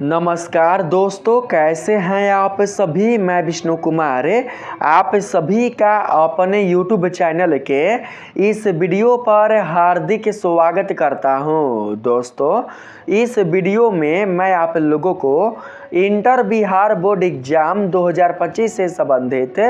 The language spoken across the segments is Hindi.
नमस्कार दोस्तों, कैसे हैं आप सभी। मैं विष्णु कुमार आप सभी का अपने YouTube चैनल के इस वीडियो पर हार्दिक स्वागत करता हूं। दोस्तों, इस वीडियो में मैं आप लोगों को इंटर बिहार बोर्ड एग्जाम 2025 से संबंधित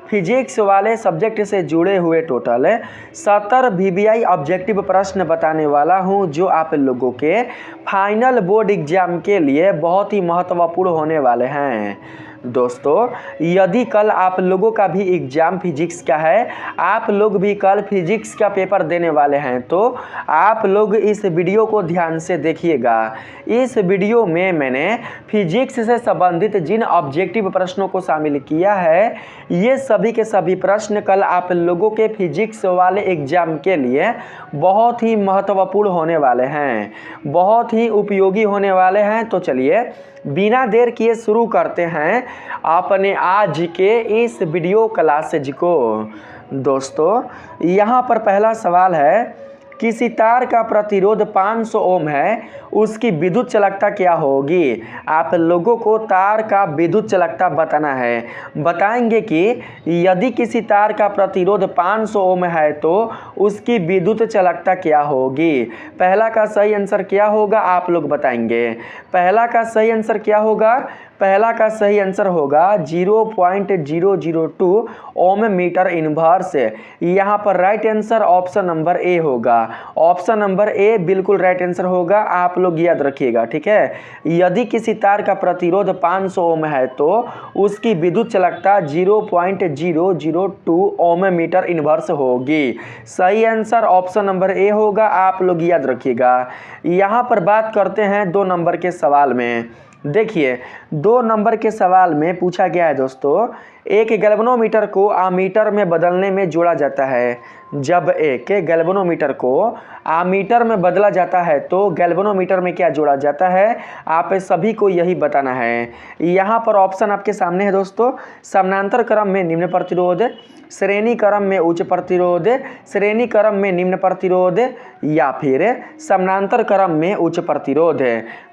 फिजिक्स वाले सब्जेक्ट से जुड़े हुए टोटल 70 VBI ऑब्जेक्टिव प्रश्न बताने वाला हूं, जो आप लोगों के फाइनल बोर्ड एग्जाम के लिए बहुत ही महत्वपूर्ण होने वाले हैं। दोस्तों, यदि कल आप लोगों का भी एग्ज़ाम फिजिक्स का है, आप लोग भी कल फिजिक्स का पेपर देने वाले हैं, तो आप लोग इस वीडियो को ध्यान से देखिएगा। इस वीडियो में मैंने फिजिक्स से संबंधित जिन ऑब्जेक्टिव प्रश्नों को शामिल किया है, ये सभी के सभी प्रश्न कल आप लोगों के फिजिक्स वाले एग्ज़ाम के लिए बहुत ही महत्वपूर्ण होने वाले हैं, बहुत ही उपयोगी होने वाले हैं। तो चलिए बिना देर किए शुरू करते हैं अपने आज के इस वीडियो क्लासेज को। दोस्तों, यहाँ पर पहला सवाल है, किसी तार का प्रतिरोध 500 ओम है, उसकी विद्युत चालकता क्या होगी। आप लोगों को तार का विद्युत चालकता बताना है। बताएंगे कि यदि किसी तार का प्रतिरोध 500 ओम है तो उसकी विद्युत चालकता क्या होगी। पहला का सही आंसर क्या होगा, आप लोग बताएंगे। पहला का सही आंसर क्या होगा, पहला का सही आंसर होगा 0.002 ओम मीटर इनवर्स। यहाँ पर right answer option number A होगा। ऑप्शन नंबर ए बिल्कुल राइट आंसर होगा, आप लोग याद रखिएगा, ठीक है। यदि किसी तार का प्रतिरोध 500 ओम है तो उसकी विद्युत चालकता 0.002 ओम मीटर इनवर्स होगी। सही आंसर ऑप्शन नंबर ए होगा, आप लोग याद रखिएगा। यहाँ पर बात करते हैं 2 नंबर के सवाल में। देखिए, 2 नंबर के सवाल में पूछा गया है दोस्तों, एक गैल्वेनोमीटर को आमीटर में बदलने में जोड़ा जाता है। जब एक गैल्वेनोमीटर को आमीटर में बदला जाता है तो गैल्वेनोमीटर में क्या जोड़ा जाता है, आप सभी को यही बताना है। यहाँ पर ऑप्शन आपके सामने है दोस्तों, समानांतर क्रम में निम्न प्रतिरोध, श्रेणी क्रम में उच्च प्रतिरोध, श्रेणी क्रम में निम्न प्रतिरोध, या फिर समानांतर क्रम में उच्च प्रतिरोध।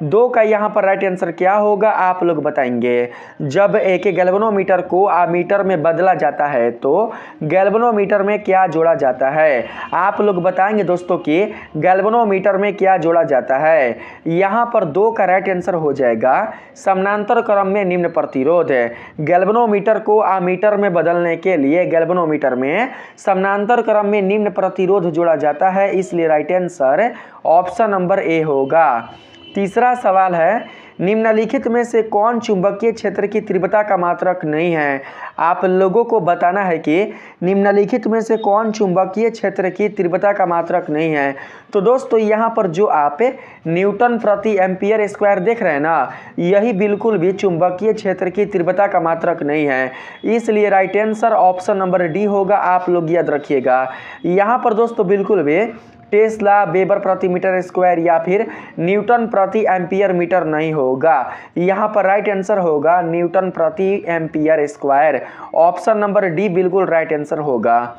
2 का यहाँ पर राइट आंसर क्या होगा, आप लोग बताएंगे। जब एक गैल्वेनोमीटर को आमीटर में बदला जाता है तो गैल्वेनोमीटर में क्या जोड़ा जाता है, आप लोग बताएंगे दोस्तों कि गैल्वेनोमीटर में क्या जोड़ा जाता है। यहाँ पर 2 का राइट आंसर हो जाएगा समानांतर क्रम में निम्न प्रतिरोध। गैल्वेनोमीटर को आमीटर में बदलने के लिए गैल्वेनोमीटर में समानांतर क्रम में निम्न प्रतिरोध जोड़ा जाता है, इसलिए right answer option number A होगा। तीसरा सवाल है, निम्नलिखित में से कौन चुंबकीय क्षेत्र की तीव्रता का मात्रक नहीं है। आप लोगों को बताना है कि निम्नलिखित में से कौन चुंबकीय क्षेत्र की तीव्रता का मात्रक नहीं है। तो दोस्तों, यहाँ पर जो आप न्यूटन प्रति एम्पियर स्क्वायर देख रहे हैं ना, यही बिल्कुल भी चुंबकीय क्षेत्र की तीव्रता का मात्रक नहीं है, इसलिए right answer option number D होगा, आप लोग याद रखिएगा। यहाँ पर दोस्तों बिल्कुल भी टेस्ला, वेबर प्रति मीटर स्क्वायर या फिर न्यूटन प्रति एम्पियर मीटर नहीं होगा। यहाँ पर राइट आंसर होगा न्यूटन प्रति ampere square. Option number D बिल्कुल राइट आंसर होगा।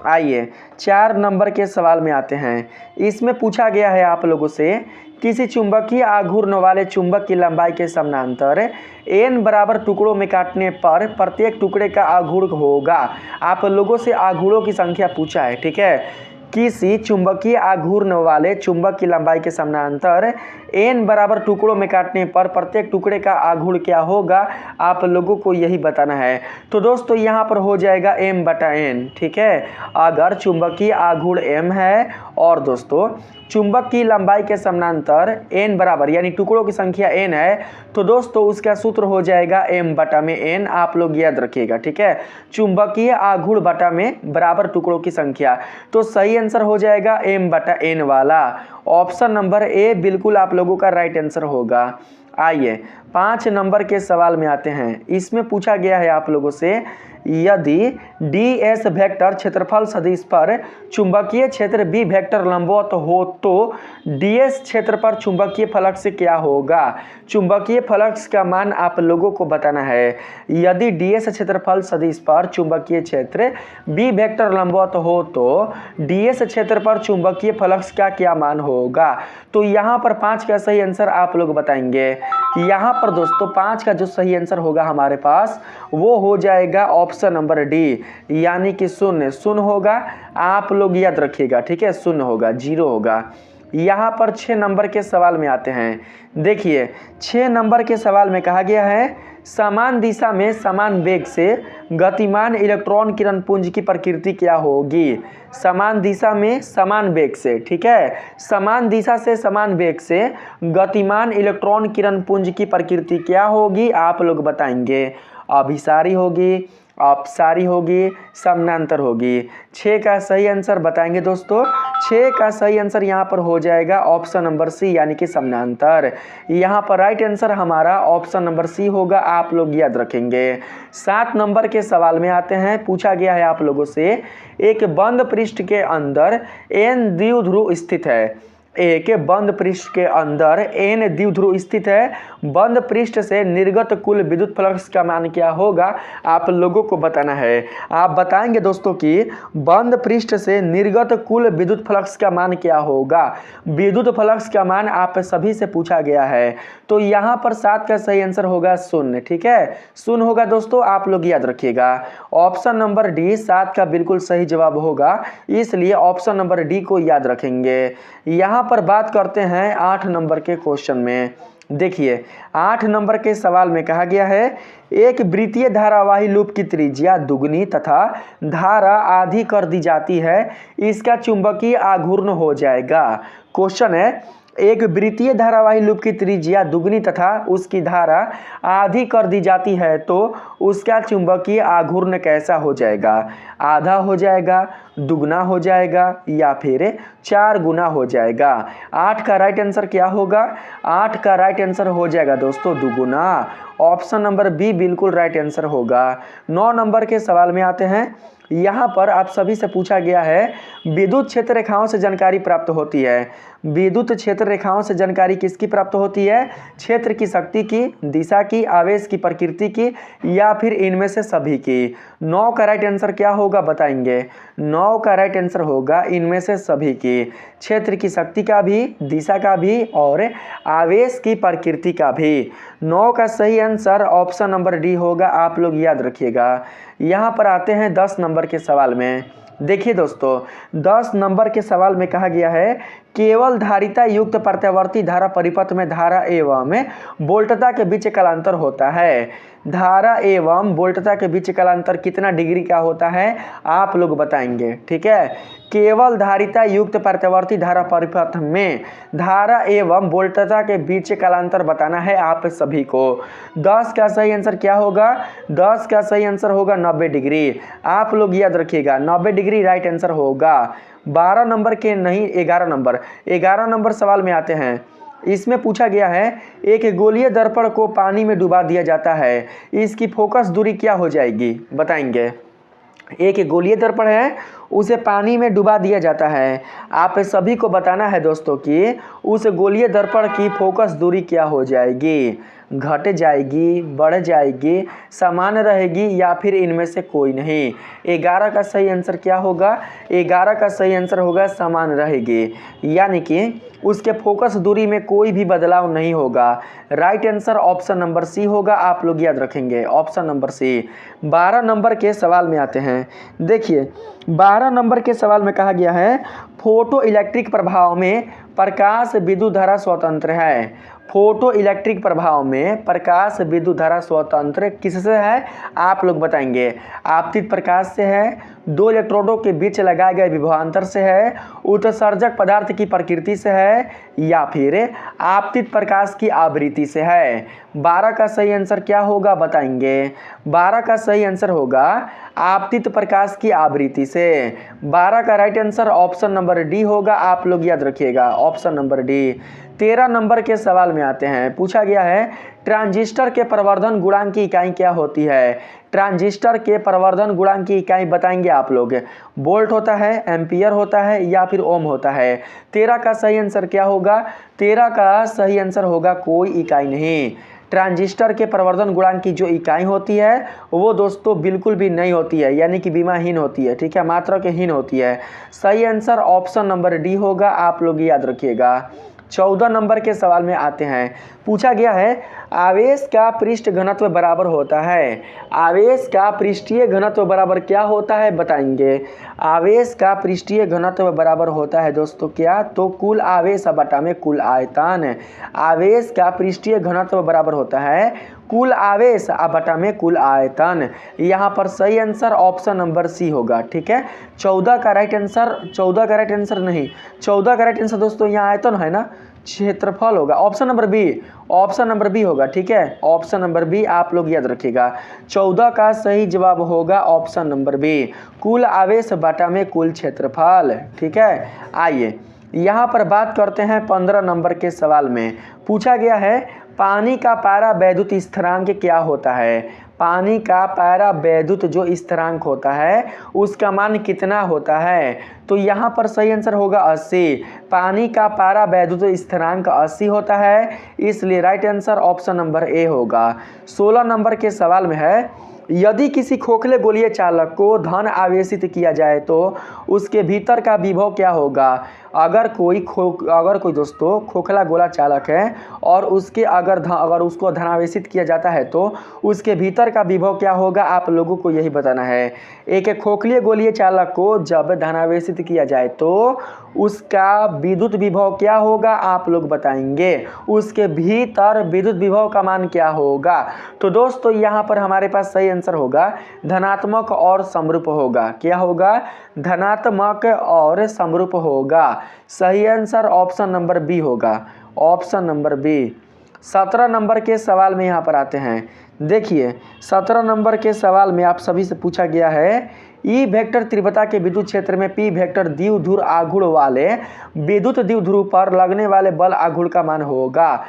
आइए 4 नंबर के सवाल में आते हैं। इसमें पूछा गया है आप लोगों से, किसी चुंबकीय आघूर्ण वाले चुंबक की लंबाई के समानांतर n बराबर टुकड़ों में काटने पर प्रत्येक टुकड़े का आघूर्ण होगा। आप लोगों से आघूर्णों की संख्या पूछा है, ठीक है। किसी चुंबकीय आघूर्ण वाले चुंबक की लंबाई के समानांतर n बराबर टुकड़ों में काटने पर प्रत्येक टुकड़े का आघूर्ण क्या होगा, आप लोगों को यही बताना है। तो दोस्तों, यहाँ पर हो जाएगा m/n, ठीक है। अगर चुंबकीय आघूर्ण m है और दोस्तों चुंबक की लंबाई के समानांतर n बराबर यानी टुकड़ों की संख्या n है, तो दोस्तों उसका सूत्र हो जाएगा m/n, आप लोग याद रखिएगा, ठीक है। चुंबकीय आघूर्ण बटा में बराबर टुकड़ों की संख्या, तो सही आंसर हो जाएगा m/n वाला। ऑप्शन नंबर ए बिल्कुल आप लोगों का राइट आंसर होगा। आइए 5 नंबर के सवाल में आते हैं। इसमें पूछा गया है आप लोगों से, यदि ds वेक्टर क्षेत्रफल सदिश पर चुंबकीय क्षेत्र b वेक्टर लंबवत हो तो ds क्षेत्र पर चुंबकीय फ्लक्स क्या होगा। चुंबकीय फ्लक्स का मान आप लोगों को बताना है। यदि ds क्षेत्रफल सदिश पर चुंबकीय क्षेत्र b वेक्टर लंबवत हो तो ds क्षेत्र पर चुंबकीय फ्लक्स का क्या मान होगा। तो यहाँ पर 5 का सही आंसर आप लोग बताएंगे। यहाँ पर दोस्तों 5 का जो सही आंसर होगा हमारे पास वो हो जाएगा ऑप्शन नंबर डी, यानी कि शून्य। शून्य होगा, आप लोग याद रखिएगा, ठीक है, शून्य होगा, 0 होगा। यहाँ पर 6 नंबर के सवाल में आते हैं। देखिए 6 नंबर के सवाल में कहा गया है समान दिशा में समान वेग से गतिमान इलेक्ट्रॉन किरण पुंज की प्रकृति क्या होगी। समान दिशा में समान वेग से, ठीक है, समान दिशा से समान वेग से गतिमान इलेक्ट्रॉन किरण पुंज की प्रकृति क्या होगी, आप लोग बताएंगे। अभिसारी होगी, अपसारी होगी, समानांतर होगी। 6 का सही आंसर बताएंगे दोस्तों। 6 का सही आंसर यहाँ पर हो जाएगा ऑप्शन नंबर सी, यानी कि समानांतर। यहाँ पर राइट आंसर हमारा ऑप्शन नंबर सी होगा, आप लोग याद रखेंगे। 7 नंबर के सवाल में आते हैं। पूछा गया है आप लोगों से एक बंद पृष्ठ के अंदर n द्विध्रुव स्थित है। एक बंद पृष्ठ के अंदर n द्विध्रुव स्थित है। बंद पृष्ठ से निर्गत कुल विद्युत फ्लक्स का मान क्या होगा, आप लोगों को बताना है। आप बताएंगे दोस्तों कि बंद पृष्ठ से निर्गत कुल विद्युत फ्लक्स का मान क्या होगा। विद्युत फ्लक्स का मान आप सभी से पूछा गया है, तो यहाँ पर 7 का सही आंसर होगा शून्य, ठीक है, शून्य होगा दोस्तों, आप लोग याद रखिएगा। ऑप्शन नंबर डी 7 का बिल्कुल सही जवाब होगा, इसलिए ऑप्शन नंबर डी को याद रखेंगे। यहाँ पर बात करते हैं 8 नंबर के क्वेश्चन में। देखिए 8 नंबर के सवाल में कहा गया है एक वृत्तीय धारावाही लूप की त्रिज्या दुगनी तथा धारा आधी कर दी जाती है, इसका चुंबकीय आघूर्ण हो जाएगा। क्वेश्चन है एक वृत्तीय धारावाही लूप की त्रिज्या दुगनी तथा उसकी धारा आधी कर दी जाती है तो उसका चुंबकीय आघूर्ण कैसा हो जाएगा। आधा हो जाएगा, दुगना हो जाएगा या फिर 4 गुना हो जाएगा। 8 का राइट आंसर क्या होगा, 8 का राइट आंसर हो जाएगा दोस्तों दुगुना। ऑप्शन नंबर बी बिल्कुल राइट आंसर होगा। 9 नंबर के सवाल में आते हैं। यहाँ पर आप सभी से पूछा गया है विद्युत क्षेत्र रेखाओं से जानकारी प्राप्त होती है। विद्युत क्षेत्र रेखाओं से जानकारी किसकी प्राप्त होती है, क्षेत्र की शक्ति की, दिशा की, आवेश की प्रकृति की या फिर इनमें से सभी की। 9 का राइट आंसर क्या होगा बताएंगे। 9 का राइट आंसर होगा इनमें से सभी की, क्षेत्र की शक्ति का भी, दिशा का भी और आवेश की प्रकृति का भी। 9 का सही आंसर ऑप्शन नंबर डी होगा, आप लोग याद रखिएगा। यहाँ पर आते हैं 10 नंबर के सवाल में। देखिए दोस्तों 10 नंबर के सवाल में कहा गया है केवल धारिता युक्त प्रत्यावर्ती धारा परिपथ में धारा एवं वोल्टता के बीच कालांतर होता है। धारा एवं वोल्टता के बीच कालांतर कितना डिग्री का होता है, आप लोग बताएंगे, ठीक है। केवल धारिता युक्त प्रत्यावर्ती धारा परिपथ में धारा एवं वोल्टता के बीच कालांतर बताना है आप सभी को। 10 का सही आंसर क्या होगा, 10 का सही आंसर होगा 90 डिग्री। आप लोग याद रखिएगा 90 डिग्री राइट आंसर होगा। 12 नंबर के नहीं 11 नंबर सवाल में आते हैं। इसमें पूछा गया है एक गोलीय दर्पण को पानी में डुबा दिया जाता है, इसकी फोकस दूरी क्या हो जाएगी, बताएंगे। एक गोलीय दर्पण है, उसे पानी में डुबा दिया जाता है। आप सभी को बताना है दोस्तों कि उस गोलीय दर्पण की फोकस दूरी क्या हो जाएगी, घट जाएगी, बढ़ जाएगी, समान रहेगी या फिर इनमें से कोई नहीं। 11 का सही आंसर क्या होगा, 11 का सही आंसर होगा समान रहेगी, यानी कि उसके फोकस दूरी में कोई भी बदलाव नहीं होगा। Right answer option number C होगा, आप लोग याद रखेंगे, ऑप्शन नंबर सी। 12 नंबर के सवाल में आते हैं। देखिए 12 नंबर के सवाल में कहा गया है फोटो इलेक्ट्रिक प्रभाव में प्रकाश विद्युत धारा स्वतंत्र है। फोटो इलेक्ट्रिक प्रभाव में प्रकाश विद्युत धारा स्वतंत्र किससे है, आप लोग बताएंगे। आपतित प्रकाश से है, 2 इलेक्ट्रोडों के बीच लगाए गए विभवांतर से है, उत्सर्जक पदार्थ की प्रकृति से है या फिर आपतित प्रकाश की आवृत्ति से है। 12 का सही आंसर क्या होगा बताएंगे। 12 का सही आंसर होगा आपतित प्रकाश की आवृत्ति से। 12 का right answer option number D होगा, आप लोग याद रखिएगा, ऑप्शन नंबर डी। 13 नंबर के सवाल में आते हैं। पूछा गया है ट्रांजिस्टर के प्रवर्धन गुणांक की इकाई क्या होती है। ट्रांजिस्टर के प्रवर्धन गुणांक की इकाई बताएंगे आप लोग। वोल्ट होता है, एम्पियर होता है या फिर ओम होता है। 13 का सही आंसर क्या होगा, 13 का सही आंसर होगा कोई इकाई नहीं। ट्रांजिस्टर के प्रवर्धन गुणांक की जो इकाई होती है वो दोस्तों बिल्कुल भी नहीं होती है, यानी कि बीमाहीन होती है, ठीक है, मात्रा के हीन होती है। सही आंसर ऑप्शन नंबर डी होगा, आप लोग याद रखिएगा। 14 नंबर के सवाल में आते हैं। पूछा गया है आवेश का पृष्ठ घनत्व बराबर होता है। आवेश का पृष्ठीय घनत्व बराबर क्या होता है बताएंगे। आवेश का पृष्ठीय घनत्व बराबर होता है दोस्तों क्या, तो कुल आवेश बटा में कुल आयतन। आवेश का पृष्ठीय घनत्व बराबर होता है कुल आवेश बटा में कुल आयतन। यहाँ पर सही आंसर ऑप्शन नंबर सी होगा। ठीक है, 14 का राइट आंसर नहीं, 14 का राइट आंसर दोस्तों यहाँ आयतन है ना, क्षेत्रफल होगा। ऑप्शन नंबर बी होगा। ठीक है, ऑप्शन नंबर बी आप लोग याद रखिएगा। 14 का सही जवाब होगा ऑप्शन नंबर बी, कुल आवेश बटा में कुल क्षेत्रफल। ठीक है, आइए यहाँ पर बात करते हैं 15 नंबर के सवाल में। पूछा गया है पानी का पारा वैद्युत स्थिरांक क्या होता है। पानी का पारा वैद्युत जो स्थिरांक होता है उसका मान कितना होता है, तो यहाँ पर सही आंसर होगा 80। पानी का पारा वैद्युत स्थिरांक 80 होता है, इसलिए right answer option number A होगा। 16 नंबर के सवाल में है यदि किसी खोखले गोलीय चालक को धन आवेशित किया जाए तो उसके भीतर का विभव क्या होगा। अगर कोई दोस्तों खोखला गोला चालक है और उसके अगर उसको धनावेशित किया जाता है तो उसके भीतर का विभव क्या होगा, आप लोगों को यही बताना है। एक खोखले गोलीय चालक को जब धनावेशित किया जाए तो उसका विद्युत विभव क्या होगा, आप लोग बताएंगे। उसके भीतर विद्युत विभव का मान क्या होगा, तो दोस्तों यहाँ पर हमारे पास सही आंसर होगा धनात्मक और समरूप होगा। क्या होगा, धनात्मक और समरूप होगा। सही आंसर ऑप्शन नंबर बी होगा, ऑप्शन नंबर बी। 17 नंबर के सवाल में यहाँ पर आते हैं। देखिए 17 नंबर के सवाल में आप सभी से पूछा गया है ई वेक्टर तीव्रता के विद्युत क्षेत्र में पी वेक्टर द्विध्रुव आघूर्ण वाले विद्युत द्विध्रुव पर लगने वाले बल आघूर्ण का मान होगा।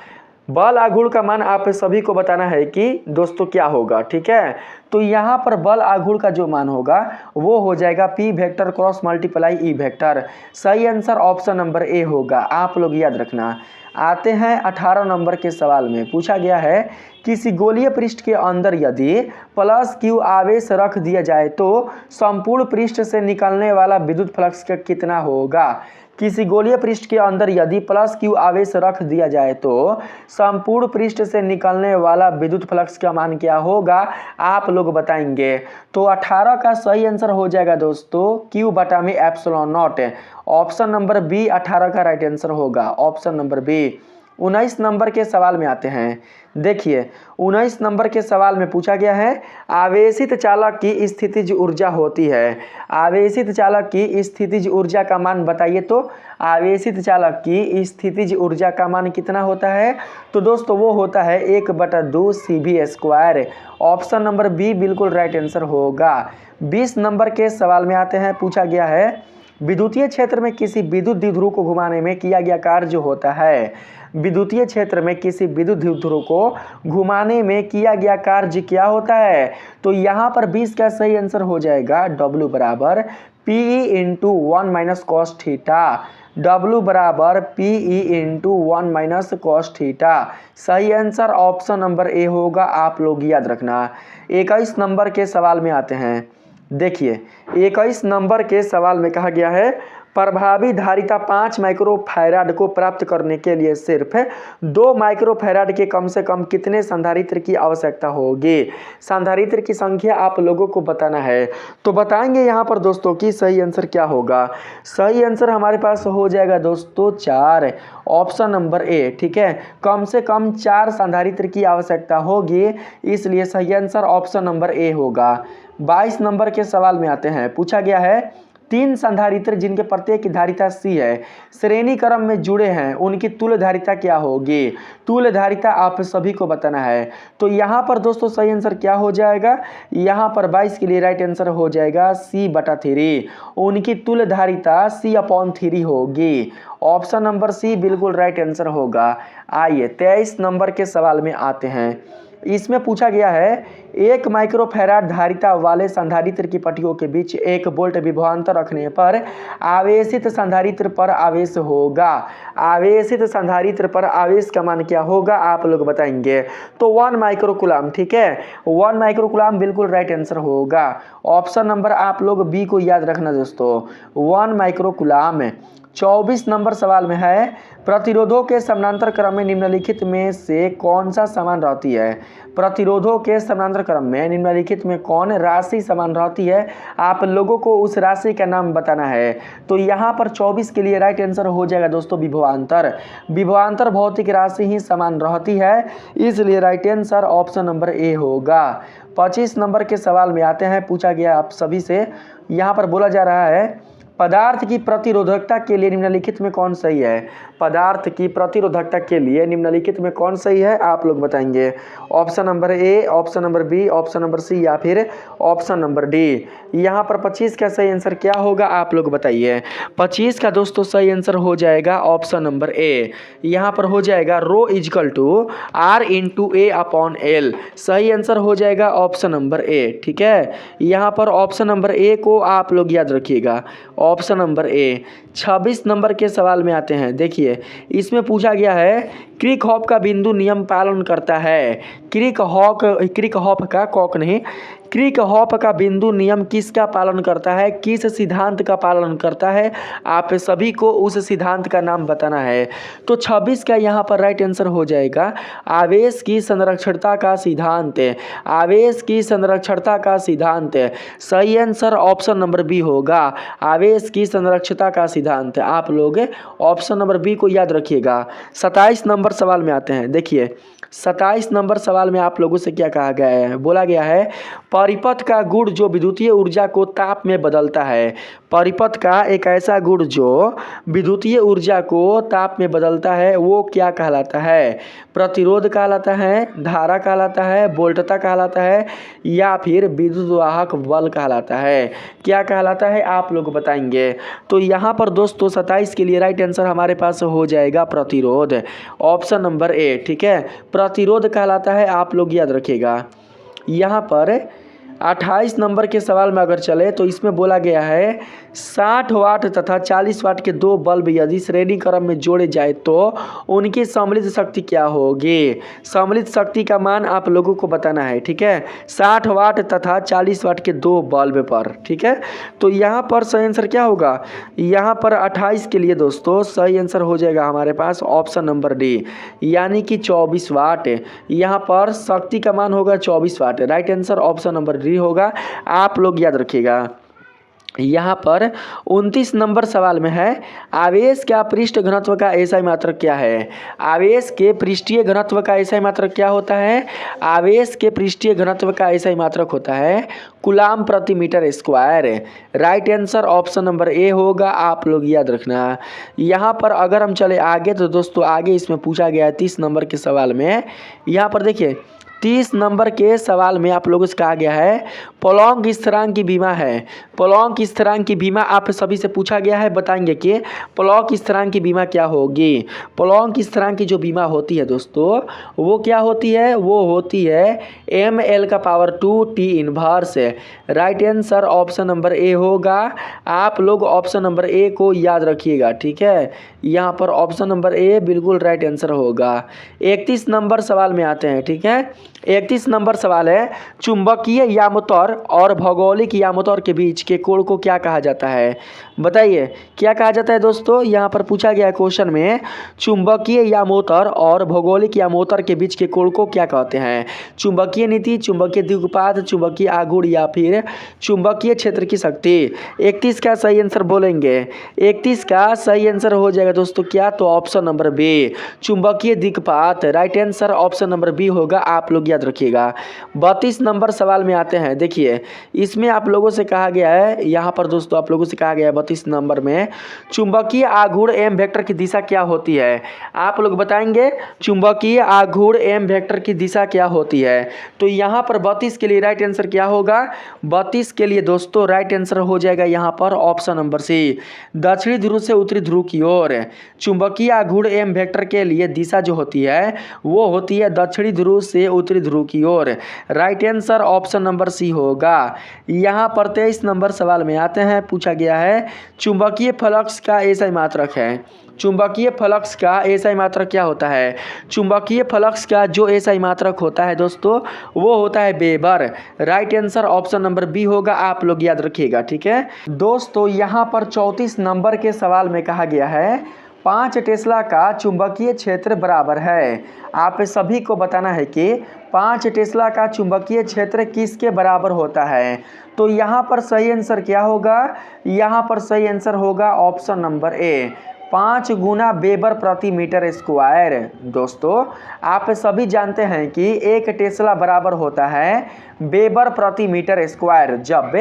बल आघूर्ण का मान आप सभी को बताना है कि दोस्तों क्या होगा। ठीक है, तो यहाँ पर बल आघूर्ण का जो मान होगा वो हो जाएगा P vector cross multiply E vector. सही आंसर ऑप्शन नंबर ए होगा, आप लोग याद रखना। आते हैं 18 नंबर के सवाल में। पूछा गया है किसी गोलीय पृष्ठ के अंदर यदि प्लस क्यू आवेश रख दिया जाए तो संपूर्ण पृष्ठ से निकलने वाला विद्युत फ्लक्स का कितना होगा। किसी गोलीय पृष्ठ के अंदर यदि प्लस क्यू आवेश रख दिया जाए तो संपूर्ण पृष्ठ से निकलने वाला विद्युत फ्लक्स का मान क्या होगा, आप लोग बताएंगे। तो 18 का सही आंसर हो जाएगा दोस्तों क्यू बटा में epsilon naught. Option number B 18 का राइट आंसर होगा, ऑप्शन नंबर बी। 19 नंबर के सवाल में आते हैं। देखिए 19 नंबर के सवाल में पूछा गया है आवेशित चालक की स्थितिज ऊर्जा होती है। आवेशित चालक की स्थितिज ऊर्जा का मान बताइए। तो आवेशित चालक की स्थितिज ऊर्जा का मान कितना होता है, तो दोस्तों वो होता है 1/2 CV²। ऑप्शन नंबर बी बिल्कुल राइट आंसर होगा। 20 नंबर के सवाल में आते हैं। पूछा गया है विद्युतीय क्षेत्र में किसी विद्युत द्विध्रुव को घुमाने में किया गया कार्य जो होता है। विद्युतीय क्षेत्र में किसी विद्युत द्विध्रुव को घुमाने में किया गया कार्य क्या होता है, तो यहाँ पर 20 का सही आंसर हो जाएगा W बराबर PE into 1 minus cos theta. W बराबर PE into 1 minus cos theta. सही आंसर ऑप्शन नंबर ए होगा, आप लोग याद रखना। 21 नंबर के सवाल में आते हैं। देखिए 21 नंबर के सवाल में कहा गया है प्रभावी धारिता 5 माइक्रोफैराड को प्राप्त करने के लिए सिर्फ 2 माइक्रोफैराड के कम से कम कितने संधारित्र की आवश्यकता होगी। संधारित्र की संख्या आप लोगों को बताना है, तो बताएंगे यहाँ पर दोस्तों कि सही आंसर क्या होगा। सही आंसर हमारे पास हो जाएगा दोस्तों 4, ऑप्शन नंबर ए। ठीक है, कम से कम 4 संधारित्र की आवश्यकता होगी, इसलिए सही आंसर ऑप्शन नंबर ए होगा। 22 नंबर के सवाल में आते हैं। पूछा गया है 3 संधारित्र जिनके प्रत्येक की धारिता C है, श्रेणी क्रम में जुड़े हैं, उनकी तुल्य धारिता क्या होगी। तुल्य धारिता आप सभी को बताना है, तो यहाँ पर दोस्तों सही आंसर क्या हो जाएगा, यहाँ पर 22 के लिए राइट आंसर हो जाएगा C/3। उनकी तुल्य धारिता C/3 होगी। ऑप्शन नंबर सी बिल्कुल राइट आंसर होगा। आइए 23 नंबर के सवाल में आते हैं। इसमें पूछा गया है 1 माइक्रोफैराड धारिता वाले संधारित्र की पट्टियों के बीच 1 वोल्ट विभवांतर रखने पर आवेशित संधारित्र पर आवेश होगा। आवेशित संधारित्र पर आवेश का मान क्या होगा आप लोग बताएंगे। तो 1 माइक्रोकुलाम, ठीक है, 1 माइक्रोकुलाम बिल्कुल राइट आंसर होगा। ऑप्शन नंबर आप लोग बी को याद रखना दोस्तों, 1 माइक्रोकुलाम। 24 नंबर सवाल में है प्रतिरोधों के समानांतर क्रम में निम्नलिखित में से कौन सा समान रहती है। प्रतिरोधों के समानांतर क्रम में निम्नलिखित में कौन राशि समान रहती है, आप लोगों को उस राशि का नाम बताना है। तो यहाँ पर 24 के लिए राइट आंसर हो जाएगा दोस्तों विभवांतर। विभवांतर भौतिक राशि ही समान रहती है, इसलिए right answer option number A होगा। 25 नंबर के सवाल में आते हैं, पूछा गया आप सभी से, यहाँ पर बोला जा रहा है पदार्थ की प्रतिरोधकता के लिए निम्नलिखित में कौन सही है। पदार्थ की प्रतिरोधकता के लिए निम्नलिखित में कौन सही है आप लोग बताएंगे। Option number A, option number B, option number C या फिर ऑप्शन नंबर डी। यहाँ पर 25 का सही आंसर क्या होगा आप लोग बताइए। 25 का दोस्तों सही आंसर हो जाएगा ऑप्शन नंबर ए। यहाँ पर हो जाएगा rho is equal to R into A upon L. सही आंसर हो जाएगा ऑप्शन नंबर ए, ठीक है। यहाँ पर ऑप्शन नंबर ए को आप लोग याद रखिएगा, ऑप्शन नंबर ए। 26 नंबर के सवाल में आते हैं, देखिए इसमें पूछा गया है क्रिकहॉफ का बिंदु नियम पालन करता है। क्रिकहॉफ का कॉक नहीं, क्रिकहॉफ का बिंदु नियम किसका पालन करता है, किस सिद्धांत का पालन करता है, आप सभी को उस सिद्धांत का नाम बताना है। तो 26 का यहाँ पर राइट आंसर हो जाएगा आवेश की संरक्षणता का सिद्धांत। आवेश की संरक्षणता का सिद्धांत सही आंसर ऑप्शन नंबर बी होगा, आवेश की संरक्षणता का सिद्धांत। आप लोग ऑप्शन नंबर बी को याद रखिएगा। 27 नंबर सवाल में आते हैं, देखिए 27 नंबर सवाल में आप लोगों से क्या कहा गया है, बोला गया है परिपथ का गुण जो विद्युतीय ऊर्जा को ताप में बदलता है। परिपथ का एक ऐसा गुण जो विद्युतीय ऊर्जा को ताप में बदलता है वो क्या कहलाता है। प्रतिरोध कहलाता है, धारा कहलाता है, वोल्टता कहलाता है या फिर विद्युत वाहक बल कहलाता है, क्या कहलाता है आप लोग बताएंगे। तो यहाँ पर दोस्तों 27 के लिए राइट आंसर हमारे पास हो जाएगा प्रतिरोध, ऑप्शन नंबर ए, ठीक है। प्रतिरोध कहलाता है, आप लोग याद रखिएगा। यहाँ पर 28 नंबर के सवाल में अगर चले तो इसमें बोला गया है 60 वाट तथा 40 वाट के दो बल्ब यदि श्रेणी क्रम में जोड़े जाए तो उनकी सम्मिलित शक्ति क्या होगी। सम्मिलित शक्ति का मान आप लोगों को बताना है, ठीक है, 60 वाट तथा 40 वाट के दो बल्ब पर, ठीक है। तो यहाँ पर सही आंसर क्या होगा, यहाँ पर 28 के लिए दोस्तों सही आंसर हो जाएगा हमारे पास ऑप्शन नंबर डी, यानी कि 24 वाट। यहाँ पर शक्ति का मान होगा 24 watt, right answer option number D होगा, आप लोग याद रखिएगा। यहाँ पर 29 नंबर सवाल में है आवेश का पृष्ठ घनत्व का एसआई मात्रक क्या है। आवेश के पृष्ठीय घनत्व का एसआई मात्रक क्या होता है। आवेश के पृष्ठीय घनत्व का एसआई मात्रक होता है कूलाम प्रति metre square. Right answer option number A होगा, आप लोग याद रखना। यहाँ पर अगर हम चले आगे तो दोस्तों आगे इसमें पूछा गया है 30 नंबर के सवाल में, यहाँ पर देखिए 30 नंबर के सवाल में आप लोगों से कहा गया है पोलॉन्ग स्थिरांक की बीमा है। पोलॉन्ग स्थिरांक की बीमा आप सभी से पूछा गया है, बताएंगे कि पोलॉन्ग स्थिरांक की बीमा क्या होगी। पोलॉन्ग स्थिरांक की जो बीमा होती है दोस्तों वो क्या होती है, वो होती है ml⁻2 T inverse. Right answer option number A होगा, आप लोग ऑप्शन नंबर ए को याद रखिएगा, ठीक है। यहाँ पर ऑप्शन नंबर ए बिल्कुल राइट आंसर होगा। 31 नंबर सवाल में आते हैं, ठीक है। 31 नंबर सवाल है चुंबकीय यामोत्तर और भौगोलिक यामोत्तर के बीच के कोण को क्या कहा जाता है, बताइए क्या कहा जाता है दोस्तों। यहाँ पर पूछा गया क्वेश्चन में चुंबकीय यामोत्तर और भौगोलिक यामोत्तर के बीच के कोण को क्या कहते हैं। चुंबकीय नीति, चुंबकीय द्विघात, चुंबकीय आघूर्ण या फिर चुंबकीय क्षेत्र की शक्ति। 31 का सही आंसर बोलेंगे, 31 का सही आंसर हो जाएगा दोस्तों क्या, तो ऑप्शन नंबर बी चुंबकीय द्विघात। Right answer option number B होगा, आप लोग याद रखिएगा। 32 नंबर सवाल में आते हैं, देखिए इसमें आप लोगों से कहा गया है, यहाँ पर दोस्तों आप लोगों से कहा गया है 32 नंबर में चुंबकीय आघूर्ण एम वेक्टर की दिशा क्या होती है। आप लोग बताएंगे चुंबकीय आघूर्ण एम वेक्टर की दिशा क्या होती है। तो यहाँ पर 32 के लिए राइट आंसर क्या होगा, 32 के लिए दोस्तों राइट आंसर हो जाएगा यहाँ पर ऑप्शन नंबर सी दक्षिणी ध्रुव से उत्तरी ध्रुव की ओर। चुंबकीय आघूर्ण एम वेक्टर के लिए दिशा जो होती है वो होती है दक्षिणी ध्रुव से उत्तरी उत्तरी ध्रुव की ओर। Right answer option number C होगा। यहाँ पर 23 नंबर सवाल में आते हैं, पूछा गया है चुंबकीय फ्लक्स का एसआई मात्रक है। चुंबकीय फ्लक्स का एसआई मात्रक क्या होता है? चुंबकीय फ्लक्स का जो एसआई मात्रक होता है दोस्तों वो होता है weber. Right answer option number B होगा, आप लोग याद रखिएगा, ठीक है दोस्तों। यहाँ पर 34 नंबर के सवाल में कहा गया है 5 टेस्ला का चुंबकीय क्षेत्र बराबर है। आप सभी को बताना है कि 5 टेस्ला का चुंबकीय क्षेत्र किसके बराबर होता है। तो यहाँ पर सही आंसर क्या होगा? यहाँ पर सही आंसर होगा ऑप्शन नंबर ए, 5 गुना वेबर प्रति मीटर स्क्वायर। दोस्तों आप सभी जानते हैं कि 1 टेस्ला बराबर होता है वेबर प्रति मीटर स्क्वायर। जब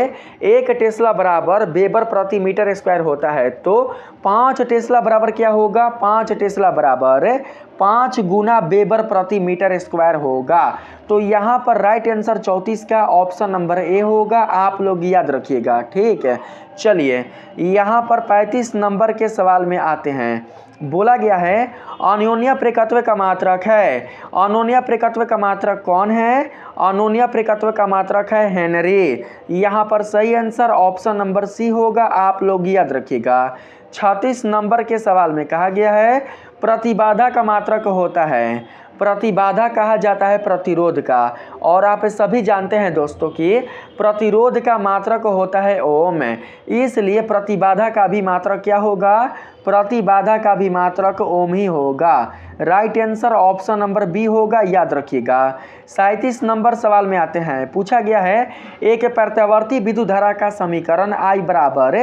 1 टेस्ला बराबर वेबर प्रति मीटर स्क्वायर होता है तो 5 टेस्ला बराबर क्या होगा? 5 टेस्ला बराबर 5 गुना वेबर प्रति मीटर स्क्वायर होगा। तो यहाँ पर राइट आंसर 34 का ऑप्शन नंबर ए होगा, आप लोग याद रखिएगा, ठीक है। चलिए यहाँ पर 35 नंबर के सवाल में आते हैं। बोला गया है अनयोन्य प्रेरकत्व का मात्रक है। अनयोन्य प्रेरकत्व का मात्रक कौन है? अनयोन्य प्रेरकत्व का मात्रक है हेनरी। यहाँ पर सही आंसर ऑप्शन नंबर सी होगा, आप लोग याद रखिएगा। 36 नंबर के सवाल में कहा गया है प्रतिबाधा का मात्रक होता है। प्रतिबाधा कहा जाता है प्रतिरोध का, और आप सभी जानते हैं दोस्तों कि प्रतिरोध का मात्रक होता है ओम, इसलिए प्रतिबाधा का भी मात्रक क्या होगा? प्रतिबाधा का भी मात्रक ओम ही होगा। Right answer option number B होगा, याद रखिएगा। 37 नंबर सवाल में आते हैं, पूछा गया है एक प्रत्यावर्ती विद्युत धारा का समीकरण I बराबर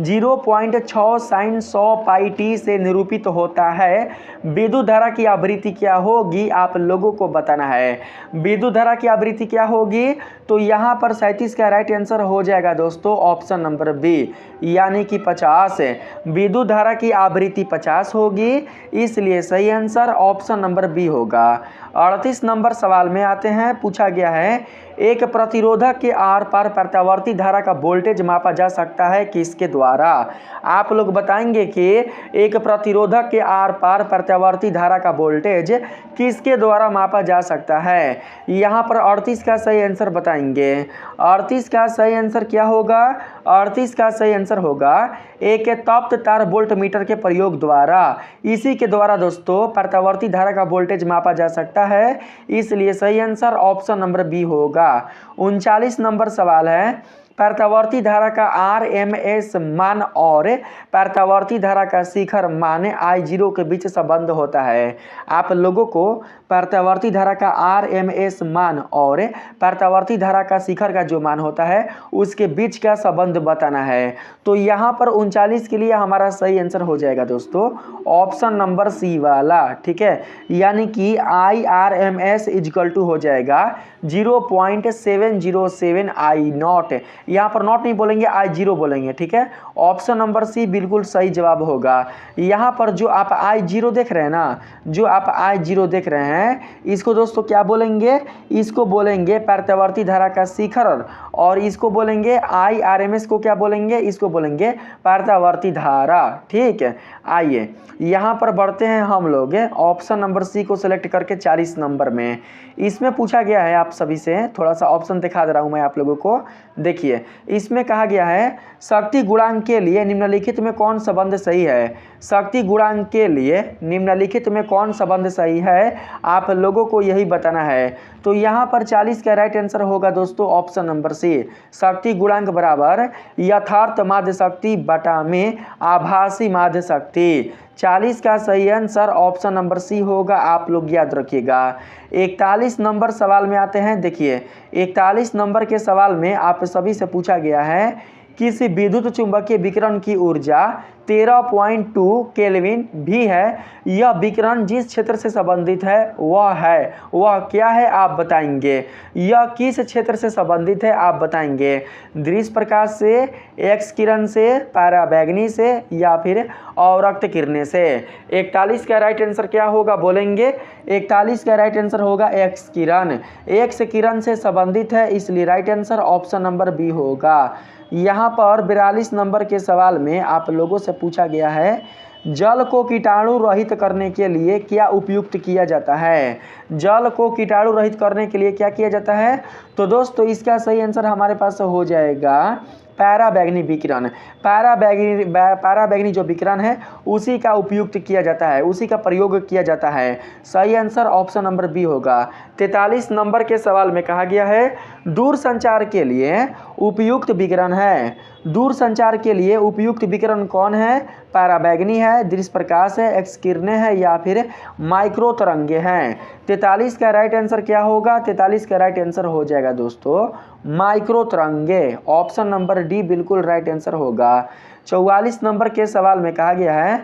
0.6 sin 100 पाई टी से निरूपित होता है। विद्युत धारा की आवृत्ति क्या होगी? आप लोगों को बताना है विद्युत धारा की आवृत्ति क्या होगी। तो यहाँ पर 37 का राइट आंसर हो जाएगा दोस्तों ऑप्शन नंबर बी, यानी कि 50। विद्युत धारा की आवृत्ति 50 होगी, इसलिए सही आंसर ऑप्शन नंबर बी होगा। 38 नंबर सवाल में आते हैं, पूछा गया है एक प्रतिरोधक के आर पार प्रत्यावर्ती धारा का वोल्टेज मापा जा सकता है किसके द्वारा? आप लोग बताएंगे कि एक प्रतिरोधक के आर पार प्रत्यावर्ती धारा का वोल्टेज किसके द्वारा मापा जा सकता है। यहाँ पर 38 का सही आंसर बताएंगे। 38 का सही आंसर क्या होगा? 38 का सही आंसर होगा एक तप्त तार वोल्ट मीटर के प्रयोग द्वारा। इसी के द्वारा दोस्तों प्रत्यावर्ती धारा का वोल्टेज मापा जा सकता है, इसलिए सही आंसर ऑप्शन नंबर बी होगा। 39 नंबर सवाल है प्रत्यावर्ती धारा का RMS मान और प्रत्यावर्ती धारा का शिखर मान I0 के बीच संबंध होता है। आप लोगों को प्रत्यावर्ती धारा का RMS मान और प्रत्यावर्ती धारा का शिखर का जो मान होता है उसके बीच का संबंध बताना है। तो यहाँ पर 39 के लिए हमारा सही आंसर हो जाएगा दोस्तों ऑप्शन नंबर सी वाला, ठीक है, यानी कि IRMS इक्वल टू हो जाएगा 0.707 I0। यहाँ पर नॉट नहीं बोलेंगे, I0 बोलेंगे, ठीक है। ऑप्शन नंबर सी बिल्कुल सही जवाब होगा। यहाँ पर जो आप I0 देख रहे हैं ना, जो आप I0 देख रहे हैं इसको दोस्तों क्या बोलेंगे? इसको बोलेंगे प्रत्यावर्ती धारा का शिखर, और इसको बोलेंगे IRMS को क्या बोलेंगे? इसको बोलेंगे प्रत्यावर्ती धारा, ठीक है। आइए यहाँ पर बढ़ते हैं हम लोग ऑप्शन नंबर सी को सिलेक्ट करके 40 नंबर में। इसमें पूछा गया है आप सभी से, थोड़ा सा ऑप्शन दिखा दे रहा हूं मैं आप लोगों को। देखिए इसमें कहा गया है शक्ति गुणांक के लिए निम्नलिखित में कौन संबंध सही है। शक्ति गुणांक के लिए निम्नलिखित में कौन संबंध सही है, आप लोगों को यही बताना है। तो यहाँ पर 40 का राइट आंसर होगा दोस्तों ऑप्शन नंबर सी, शक्ति गुणांक बराबर यथार्थ माध्य शक्ति बटा में आभासी माध्य शक्ति। 40 का सही आंसर ऑप्शन नंबर सी होगा, आप लोग याद रखिएगा। 41 नंबर सवाल में आते हैं। देखिए 41 नंबर के सवाल में आप सभी से पूछा गया है किसी विद्युत चुंबकीय विकिरण की ऊर्जा 13.2 केल्विन भी है। यह विकिरण जिस क्षेत्र से संबंधित है वह क्या है, आप बताएंगे। यह किस क्षेत्र से संबंधित है, आप बताएंगे। दृश्य प्रकाश से, एक्स किरण से, पराबैंगनी से, या फिर अवरक्त किरणें से। 41 का राइट आंसर क्या होगा बोलेंगे? 41 का राइट आंसर होगा एक्स किरण। एक्स किरण से संबंधित है, इसलिए right answer option number B होगा। यहाँ पर 42 नंबर के सवाल में आप लोगों से पूछा गया है जल को कीटाणु रहित करने के लिए क्या उपयुक्त किया जाता है? जल को कीटाणु रहित करने के लिए क्या किया जाता है? तो दोस्तों इसका सही आंसर हमारे पास हो जाएगा पैराबैंगनी विकिरण। पैराबैंगनी जो विकिरण है उसी का उपयुक्त किया जाता है, उसी का प्रयोग किया जाता है। सही आंसर ऑप्शन नंबर बी होगा। 43 नंबर के सवाल में कहा गया है दूर संचार के लिए उपयुक्त विकिरण है। दूर संचार के लिए उपयुक्त विकिरण कौन है? पैराबैंगनी है, दृश्य प्रकाश है, एक्स किरणें है या फिर माइक्रो तरंगे हैं। 43 का राइट आंसर क्या होगा? 43 का राइट आंसर हो जाएगा दोस्तों माइक्रो तरंगे। ऑप्शन नंबर डी बिल्कुल राइट आंसर होगा। 44 नंबर के सवाल में कहा गया है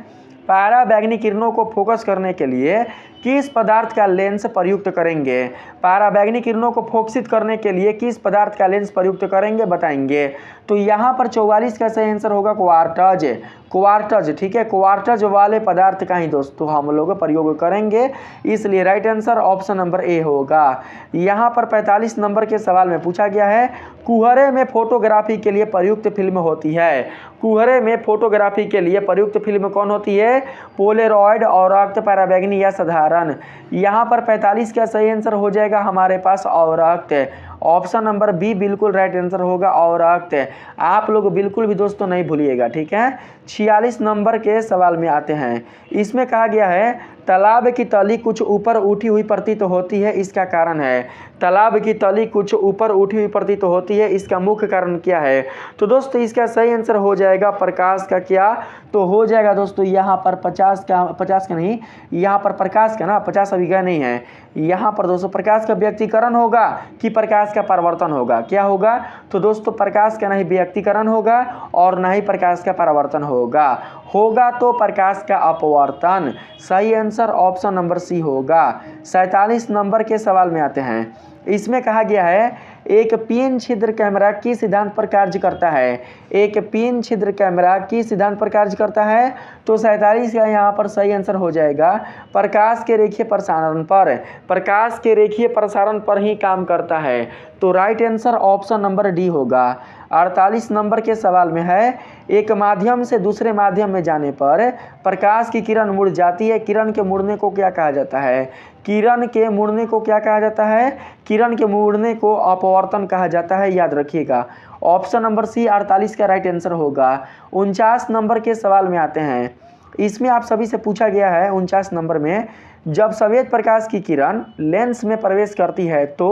पैराबैंगनी किरणों को फोकस करने के लिए किस पदार्थ का लेंस प्रयुक्त करेंगे? पैराबैंगनी किरणों को फोकसित करने के लिए किस पदार्थ का लेंस प्रयुक्त करेंगे बताएंगे। तो यहाँ पर 44 का सही आंसर होगा क्वार्टज। क्वार्टज, ठीक है, क्वार्टज वाले पदार्थ का ही दोस्तों हम लोग प्रयोग करेंगे, इसलिए right answer option number A होगा। यहाँ पर 45 नंबर के सवाल में पूछा गया है कुहरे में फोटोग्राफी के लिए प्रयुक्त फिल्म होती है। कुहरे में फोटोग्राफी के लिए प्रयुक्त फिल्म कौन होती है? पोलेरॉइड, औरक्त, पैराबैंगनी या साधारण। यहाँ पर 45 का सही आंसर हो जाएगा हमारे पास औरक्त। ऑप्शन नंबर बी बिल्कुल राइट आंसर होगा औरक्त। आप लोग बिल्कुल भी दोस्तों नहीं भूलिएगा, ठीक है। 46 नंबर के सवाल में आते हैं। इसमें कहा गया है तालाब की तली कुछ ऊपर उठी हुई प्रतीत होती है, इसका कारण है। तालाब की तली कुछ ऊपर उठी हुई प्रतीत होती है, इसका मुख्य कारण क्या है? तो दोस्तों इसका सही आंसर हो जाएगा प्रकाश का क्या? तो हो जाएगा दोस्तों यहाँ पर 50 का नहीं, यहाँ पर प्रकाश का ना 50 अभी गया नहीं है। यहाँ पर दोस्तों प्रकाश का व्यक्तीकरण होगा कि प्रकाश का परावर्तन होगा? क्या होगा? तो दोस्तों प्रकाश का नहीं व्यक्तीकरण होगा और ना ही प्रकाश का परावर्तन होगा तो प्रकाश का अपवर्तन। सही आंसर ऑप्शन नंबर सी होगा। 47 नंबर के सवाल में आते हैं। इसमें कहा गया है एक पीन छिद्र कैमरा किस सिद्धांत पर कार्य करता है? एक पीन छिद्र कैमरा किस सिद्धांत पर कार्य करता है? तो 47 का यहाँ पर सही आंसर हो जाएगा प्रकाश के रेखीय प्रसारण पर। प्रकाश के रेखीय प्रसारण पर ही काम करता है, तो right answer option number D होगा। 48 नंबर के सवाल में है एक माध्यम से दूसरे माध्यम में जाने पर प्रकाश की किरण मुड़ जाती है, किरण के मुड़ने को क्या कहा जाता है? किरण के मुड़ने को क्या कहा जाता है? किरण के मुड़ने को अपवर्तन कहा जाता है, याद रखिएगा। ऑप्शन नंबर सी 48 का राइट आंसर होगा। 49 नंबर के सवाल में आते हैं। इसमें आप सभी से पूछा गया है 49 नंबर में जब सफेद प्रकाश की किरण लेंस में प्रवेश करती है तो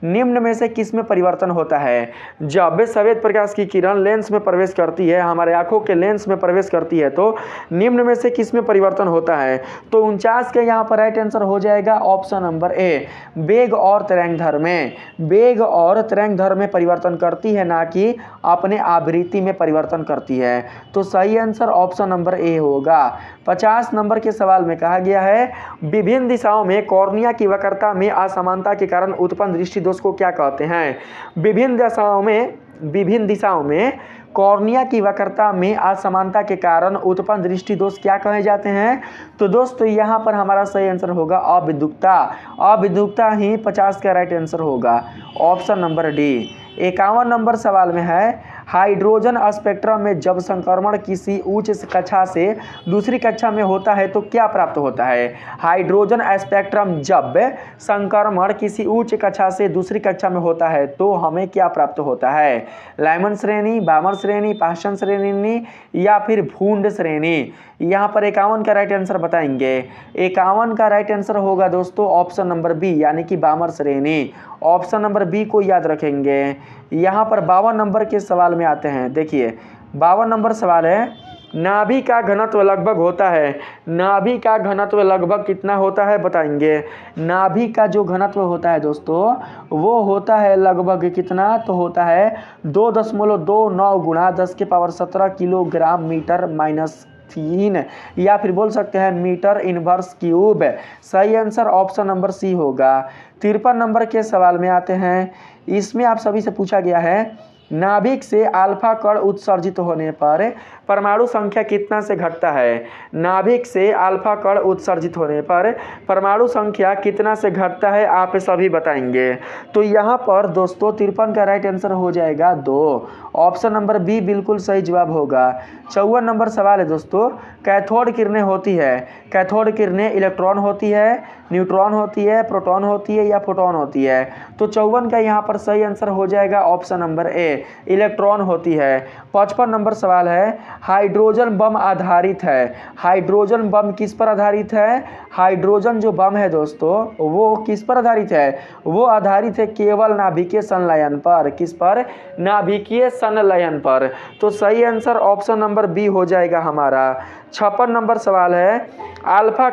निम्न में से किस में परिवर्तन होता है? जब सफेद प्रकाश की किरण लेंस में प्रवेश करती है, हमारे आंखों के लेंस में प्रवेश करती है, तो निम्न में से किस में परिवर्तन होता है? तो 49 के यहाँ पर राइट आंसर हो जाएगा ऑप्शन नंबर ए, वेग और तरंगदैर्घ्य में। वेग और तरंगदैर्घ्य में परिवर्तन करती है, ना कि अपने आवृत्ति में परिवर्तन करती है, तो सही आंसर ऑप्शन नंबर ए होगा। 50 नंबर के सवाल में कहा गया है विभिन्न दिशाओं में कॉर्निया की वक्रता में असमानता के कारण उत्पन्न दृष्टि दोष को क्या कहते हैं? विभिन्न दिशाओं में कॉर्निया की वक्रता में असमानता के कारण उत्पन्न दृष्टि दोष क्या कहे जाते हैं? तो दोस्तों यहाँ पर हमारा सही आंसर होगा अविद्युक्ता। अविद्युक्ता ही 50 का राइट आंसर होगा, ऑप्शन नंबर डी। 51 नंबर सवाल में है हाइड्रोजन स्पेक्ट्रम में जब संक्रमण किसी उच्च कक्षा से दूसरी कक्षा में होता है तो क्या प्राप्त होता है? हाइड्रोजन स्पेक्ट्रम जब संक्रमण किसी उच्च कक्षा से दूसरी कक्षा में होता है तो हमें क्या प्राप्त होता है? लाइमन श्रेणी, बामर श्रेणी, पास्टन श्रेणी या फिर भूंड श्रेणी? यहाँ पर 51 का राइट आंसर बताएंगे। 51 का राइट आंसर होगा दोस्तों ऑप्शन नंबर बी, यानी कि बामर श्रेणी। ऑप्शन नंबर बी को याद रखेंगे। यहाँ पर 52 नंबर के सवाल में आते हैं। देखिए 52 नंबर सवाल है नाभि का घनत्व लगभग होता है। नाभि का घनत्व लगभग कितना होता है बताएंगे। नाभि का जो घनत्व होता है दोस्तों वो होता है लगभग कितना? तो होता है 2.29 गुणा 10 के पावर 17 किलोग्राम मीटर माइनस 3, या फिर बोल सकते हैं मीटर इनवर्स क्यूब। सही आंसर ऑप्शन नंबर सी होगा। 53 नंबर के सवाल में आते हैं। इसमें आप सभी से पूछा गया है नाभिक से अल्फा कण उत्सर्जित होने पर परमाणु संख्या कितना से घटता है? नाभिक से अल्फा कण उत्सर्जित होने पर परमाणु संख्या कितना से घटता है, आप सभी बताएंगे। तो यहाँ पर दोस्तों 53 का राइट आंसर हो जाएगा 2। ऑप्शन नंबर बी बिल्कुल सही जवाब होगा। 54 नंबर सवाल है दोस्तों, कैथोड किरणें होती है। कैथोड किरणें इलेक्ट्रॉन होती है, न्यूट्रॉन होती है, प्रोटॉन होती है या फोटोन होती है? तो 54 का यहाँ पर सही आंसर हो जाएगा ऑप्शन नंबर ए, इलेक्ट्रॉन होती है। 55 नंबर सवाल है, हाइड्रोजन बम आधारित है। हाइड्रोजन बम किस पर आधारित है? हाइड्रोजन जो बम है दोस्तों वो किस पर आधारित है? वो आधारित है केवल नाभिकीय संलयन पर। किस पर? नाभिकीय संलयन पर। तो सही आंसर ऑप्शन नंबर बी हो जाएगा हमारा। 56 नंबर सवाल है, अल्फा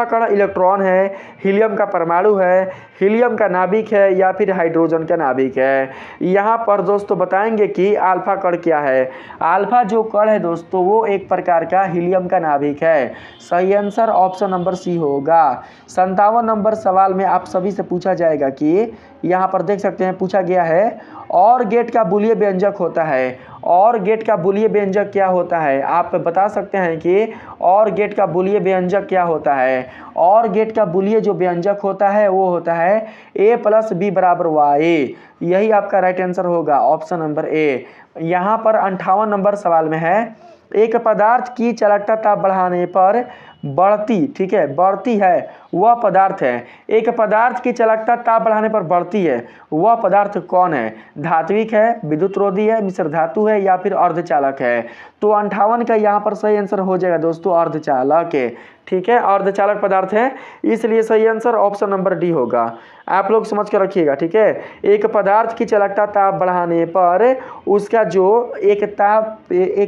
कण इलेक्ट्रॉन है, हीलियम का परमाणु है, हीलियम का नाभिक है या फिर हाइड्रोजन का नाभिक है? यहाँ पर दोस्तों बताएंगे कि अल्फा कण क्या है। अल्फा जो कण है दोस्तों वो एक प्रकार का हीलियम का नाभिक है। सही आंसर ऑप्शन नंबर सी होगा। 57 नंबर सवाल में आप सभी से पूछा जाएगा कि यहाँ पर देख सकते हैं पूछा गया है, और गेट का बुलिय व्यंजक होता है। और गेट का बुलिय व्यंजक क्या होता है? आप बता सकते हैं कि और गेट का बुलिय व्यंजक क्या होता है? और गेट का बुलिय जो व्यंजक होता है वो होता है a + b = y। यही आपका राइट आंसर होगा ऑप्शन नंबर ए। यहाँ पर 58 नंबर सवाल में है, एक पदार्थ की चालकता ताप बढ़ाने पर बढ़ती, ठीक है, बढ़ती है वह पदार्थ है। एक पदार्थ की चालकता ताप बढ़ाने पर बढ़ती है, वह पदार्थ कौन है? धात्विक है, विद्युत रोधी है, मिश्र धातु है या फिर अर्धचालक है? तो 58 का यहाँ पर सही आंसर हो जाएगा दोस्तों अर्धचालक है। ठीक है, अर्धचालक पदार्थ है, इसलिए सही आंसर ऑप्शन नंबर डी होगा। आप लोग समझ कर रखिएगा। ठीक है, एक पदार्थ की चालकता ताप बढ़ाने पर उसका जो एक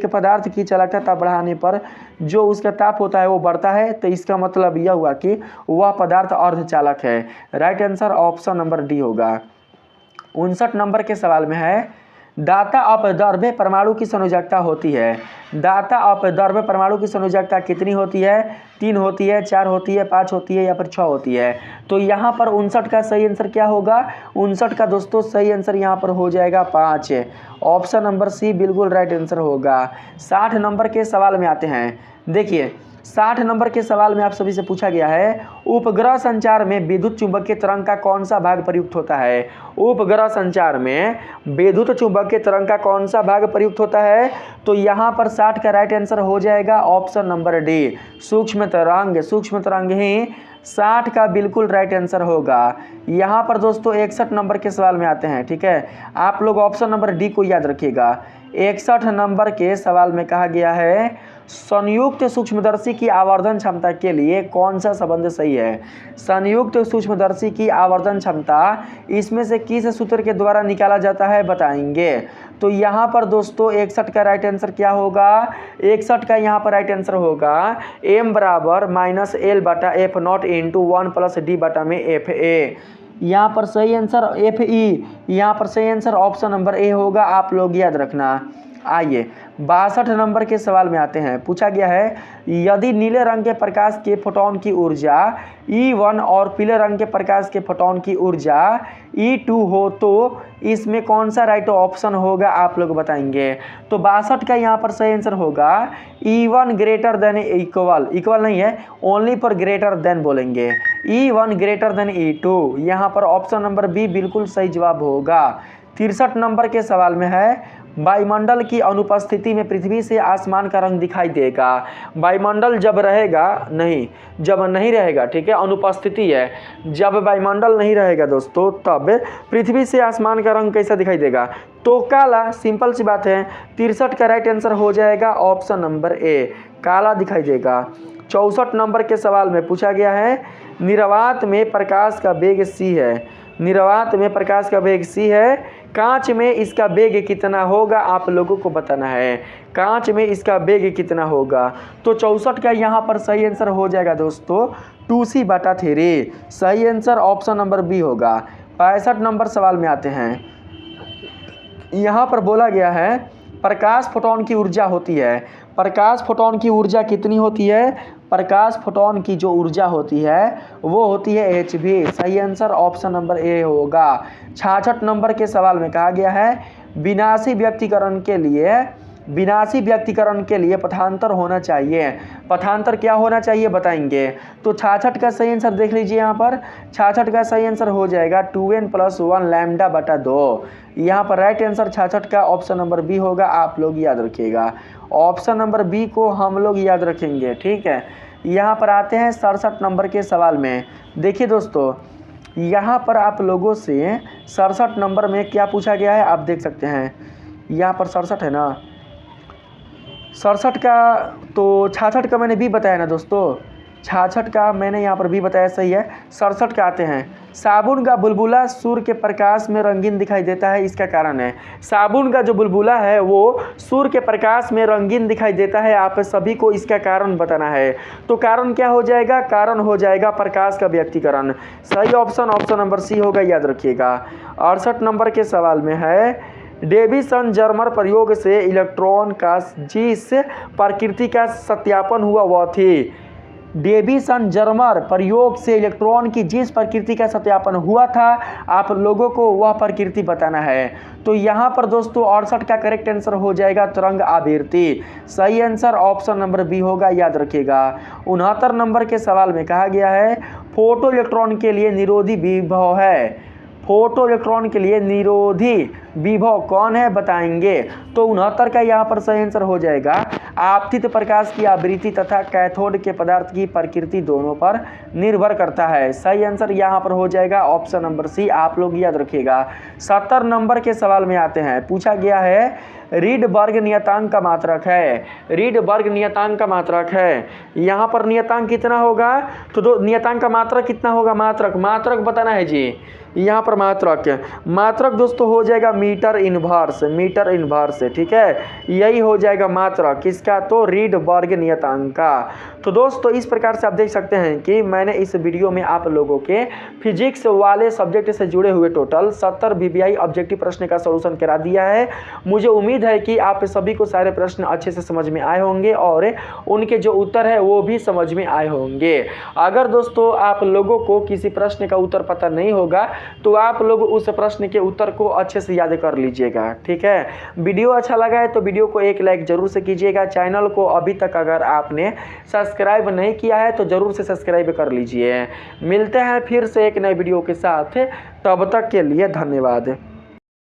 पदार्थ की चालकता ताप बढ़ाने पर जो उसका ताप होता है वो बढ़ता है, तो इसका मतलब यह हुआ कि वह पदार्थ अर्धचालक है। Right answer option number D होगा। 59 नंबर के सवाल में है, दाता अपद्रव्य परमाणु की संयोजकता होती है। दाता अपद्रव्य परमाणु की संयोजकता कितनी होती है? 3 होती है, 4 होती है, 5 होती है या फिर 6 होती है? तो यहाँ पर 59 का सही आंसर क्या होगा? 59 का दोस्तों सही आंसर यहाँ पर हो जाएगा 5। ऑप्शन नंबर सी बिल्कुल राइट आंसर होगा। 60 नंबर के सवाल में आते हैं। देखिए 60 नंबर के सवाल में आप सभी से पूछा गया है, उपग्रह संचार में विद्युत चुंबकीय तरंग का कौन सा भाग प्रयुक्त होता है? उपग्रह संचार में विद्युत चुंबकीय तरंग का कौन सा भाग प्रयुक्त होता है? तो यहाँ पर 60 का राइट आंसर हो जाएगा ऑप्शन नंबर डी, सूक्ष्म तरंग। सूक्ष्म तरंग ही 60 का बिल्कुल राइट आंसर होगा। यहाँ पर दोस्तों 61 नंबर के सवाल में आते हैं। ठीक है, आप लोग ऑप्शन नंबर डी को याद रखिएगा। 61 नंबर के सवाल में कहा गया है, संयुक्त सूक्ष्मदर्शी की आवर्धन क्षमता के लिए कौन सा संबंध सही है? संयुक्त सूक्ष्मदर्शी की आवर्धन क्षमता इसमें से किस सूत्र के द्वारा निकाला जाता है, बताएंगे। तो यहाँ पर दोस्तों 61 का राइट आंसर क्या होगा? 61 का यहाँ पर राइट आंसर होगा m = -L/F0 × 1 + D/FA। यहाँ पर सही आंसर FE, यहाँ पर सही आंसर ऑप्शन नंबर ए होगा। आप लोग याद रखना। आइए 62 नंबर के सवाल में आते हैं। पूछा गया है, यदि नीले रंग के प्रकाश के फोटोन की ऊर्जा E1 और पीले रंग के प्रकाश के फोटोन की ऊर्जा E2 हो तो इसमें कौन सा राइट ऑप्शन होगा, आप लोग बताएंगे। तो 62 का यहाँ पर सही आंसर होगा E1 > इक्वल नहीं है, ओनली पर ग्रेटर देन बोलेंगे। E1 > E2, यहाँ पर ऑप्शन नंबर बी बिल्कुल सही जवाब होगा। 63 नंबर के सवाल में है, वायुमंडल की अनुपस्थिति में पृथ्वी से आसमान का रंग दिखाई देगा। वायुमंडल जब नहीं रहेगा, ठीक है, अनुपस्थिति है, जब वायुमंडल नहीं रहेगा दोस्तों तब पृथ्वी से आसमान का रंग कैसा दिखाई देगा? तो काला, सिंपल सी बात है। 63 का राइट आंसर हो जाएगा ऑप्शन नंबर ए, काला दिखाई देगा। 64 नंबर के सवाल में पूछा गया है, निर्वात में प्रकाश का वेग c है। निर्वात में प्रकाश का वेग c है, कांच में इसका वेग कितना होगा, आप लोगों को बताना है। कांच में इसका वेग कितना होगा? तो 64 का यहाँ पर सही आंसर हो जाएगा दोस्तों 2c/3। सही आंसर ऑप्शन नंबर बी होगा। 65 नंबर सवाल में आते हैं। यहाँ पर बोला गया है, प्रकाश फोटोन की ऊर्जा होती है। प्रकाश फोटोन की ऊर्जा कितनी होती है? प्रकाश फोटोन की जो ऊर्जा होती है वो होती है hv। सही आंसर ऑप्शन नंबर ए होगा। 66 नंबर के सवाल में कहा गया है, विनाशी व्यक्तीकरण के लिए विनाशी व्यक्तिकरण के लिए पथांतर होना चाहिए। पथांतर क्या होना चाहिए बताएंगे। तो 66 का सही आंसर देख लीजिए, यहाँ पर 66 का सही आंसर हो जाएगा 2n+1 λ/2। यहाँ पर राइट आंसर 66 का ऑप्शन नंबर बी होगा, आप लोग याद रखिएगा। ऑप्शन नंबर बी को हम लोग याद रखेंगे, ठीक है। यहाँ पर आते हैं 67 नंबर के सवाल में। देखिए दोस्तों, यहाँ पर आप लोगों से 67 नंबर में क्या पूछा गया है आप देख सकते हैं। यहाँ पर 67 है ना, 67 का तो 66 का मैंने भी बताया ना दोस्तों, 66 का मैंने यहाँ पर भी बताया, सही है। 67 का आते हैं। साबुन का बुलबुला सूर्य के प्रकाश में रंगीन दिखाई देता है, इसका कारण है। साबुन का जो बुलबुला है वो सूर्य के प्रकाश में रंगीन दिखाई देता है, आप सभी को इसका कारण बताना है। तो कारण क्या हो जाएगा, कारण हो जाएगा प्रकाश का व्यक्तिकरण। सही ऑप्शन ऑप्शन नंबर सी होगा, याद रखिएगा। 68 नंबर के सवाल में है, डेविसन जर्मर प्रयोग से इलेक्ट्रॉन का जिस प्रकृति का सत्यापन हुआ वह थी। डेविसन जर्मर प्रयोग से इलेक्ट्रॉन की जिस प्रकृति का सत्यापन हुआ था, आप लोगों को वह प्रकृति बताना है। तो यहाँ पर दोस्तों 68 का करेक्ट आंसर हो जाएगा तरंग आवृत्ति। सही आंसर ऑप्शन नंबर बी होगा, याद रखिएगा। 69 नंबर के सवाल में कहा गया है, फोटो इलेक्ट्रॉन के लिए निरोधी विभव है। फोटो इलेक्ट्रॉन के लिए निरोधी विभव कौन है बताएंगे। तो 69 का यहाँ पर सही आंसर हो जाएगा, आपतित प्रकाश की आवृत्ति तथा कैथोड के पदार्थ की प्रकृति दोनों पर निर्भर करता है। सही आंसर यहाँ पर हो जाएगा ऑप्शन नंबर सी, आप लोग याद रखिएगा। 70 नंबर के सवाल में आते हैं। पूछा गया है, रीडबर्ग नियतांक का मात्रक है। रीडबर्ग नियतांक का मात्रक है। यहाँ पर नियतांक कितना होगा, तो नियतांक का मात्रक कितना होगा, मात्रक बताना है जी। यहाँ पर मात्रक दोस्तों हो जाएगा मीटर इनवर्स, ठीक है। यही हो जाएगा मात्रक किसका, तो रीडबर्ग नियतांक का। तो दोस्तों इस प्रकार से आप देख सकते हैं कि मैंने इस वीडियो में आप लोगों के फिजिक्स वाले सब्जेक्ट से जुड़े हुए टोटल 70 VBI ऑब्जेक्टिव प्रश्न का सॉल्यूशन करा दिया है। मुझे उम्मीद है कि आप सभी को सारे प्रश्न अच्छे से समझ में आए होंगे और उनके जो उत्तर है वो भी समझ में आए होंगे। अगर दोस्तों आप लोगों को किसी प्रश्न का उत्तर पता नहीं होगा तो आप लोग उस प्रश्न के उत्तर को अच्छे से याद कर लीजिएगा, ठीक है। वीडियो अच्छा लगा है तो वीडियो को एक लाइक जरूर से कीजिएगा। चैनल को अभी तक अगर आपने सब्सक्राइब नहीं किया है तो जरूर से सब्सक्राइब कर लीजिए। मिलते हैं फिर से एक नए वीडियो के साथ, तब तक के लिए धन्यवाद।